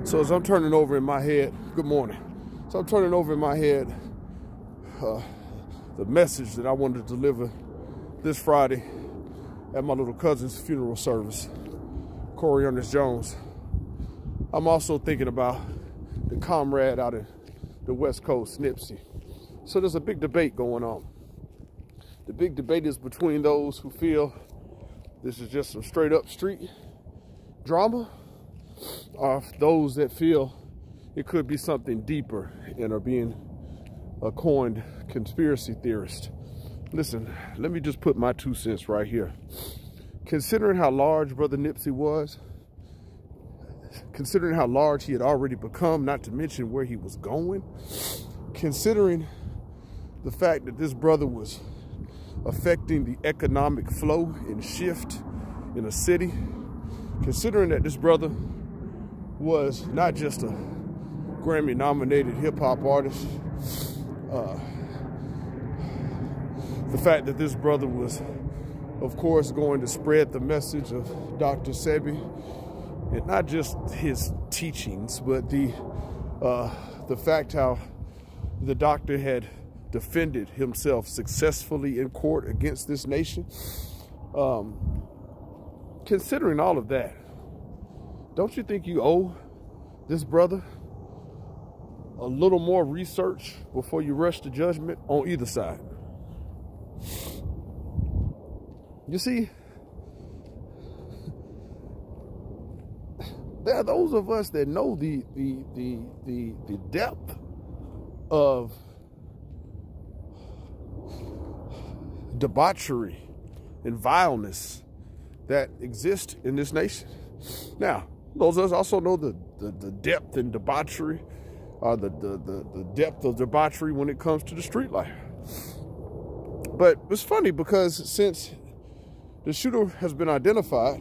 So as I'm turning over in my head, good morning. So I'm turning over in my head the message that I wanted to deliver this Friday at my little cousin's funeral service, Corey Ernest Jones. I'm also thinking about the comrade out in the West Coast, Nipsey. So there's a big debate going on. The big debate is between those who feel this is just some straight up street drama, or those that feel it could be something deeper and are being a coined conspiracy theorist. Listen, let me just put my 2 cents right here. Considering how large Brother Nipsey was, considering how large he had already become, not to mention where he was going, considering the fact that this brother was affecting the economic flow and shift in a city, considering that this brother was not just a Grammy-nominated hip-hop artist, the fact that this brother was, of course, going to spread the message of Dr. Sebi, and not just his teachings, but the fact how the doctor had defended himself successfully in court against this nation. Considering all of that, don't you think you owe this brother a little more research before you rush to judgment on either side? You see, there are those of us that know the depth of debauchery and vileness that exist in this nation. Now, those of us also know the depth and debauchery, or the depth of debauchery when it comes to the street life. But it's funny because since the shooter has been identified,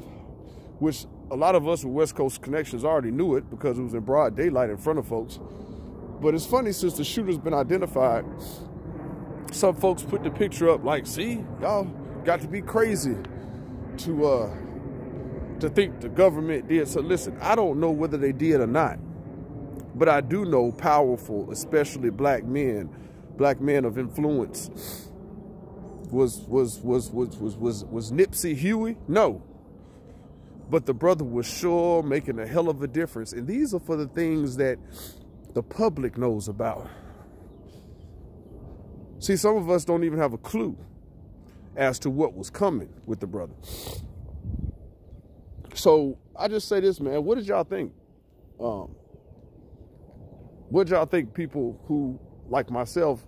which a lot of us with West Coast connections already knew it because it was in broad daylight in front of folks. But it's funny, since the shooter's been identified, some folks put the picture up like, see, y'all got to be crazy to think the government did. So listen, I don't know whether they did or not, but I do know powerful, especially black men of influence. Was Nipsey Huey? No. But the brother was sure making a hell of a difference. And these are for the things that the public knows about. See, some of us don't even have a clue as to what was coming with the brother. So I just say this, man, what did y'all think? What did y'all think, people who, like myself,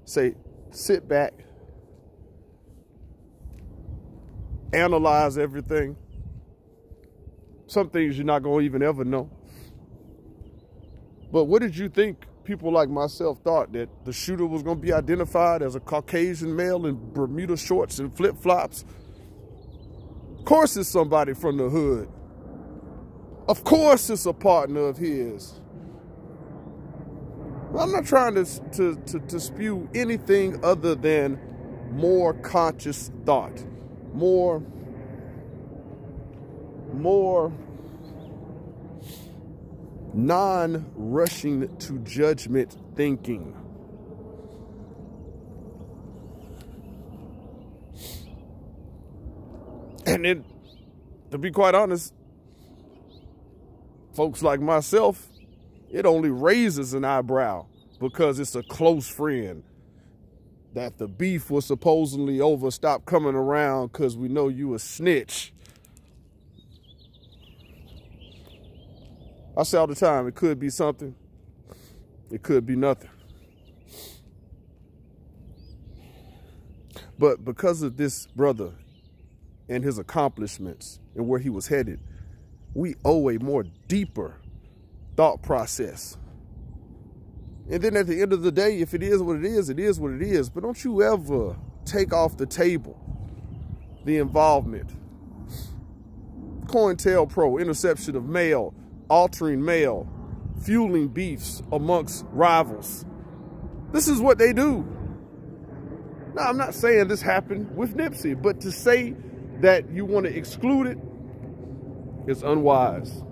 say, sit back, analyze everything? Some things you're not going to even ever know. But what did you think people like myself thought, that the shooter was going to be identified as a Caucasian male in Bermuda shorts and flip-flops? Of course it's somebody from the hood. Of course it's a partner of his. I'm not trying to spew anything other than more conscious thought, more non-rushing to judgment thinking. And then, to be quite honest, folks like myself, it only raises an eyebrow because it's a close friend that the beef was supposedly over. Stop coming around because we know you a snitch. I say all the time, it could be something, it could be nothing. But because of this brother and his accomplishments and where he was headed, we owe a more deeper thought process. And then at the end of the day, if it is what it is, it is what it is. But don't you ever take off the table the involvement, COINTELPRO, interception of mail, altering mail, fueling beefs amongst rivals. This is what they do. Now, I'm not saying this happened with Nipsey, but to say that you want to exclude it is unwise.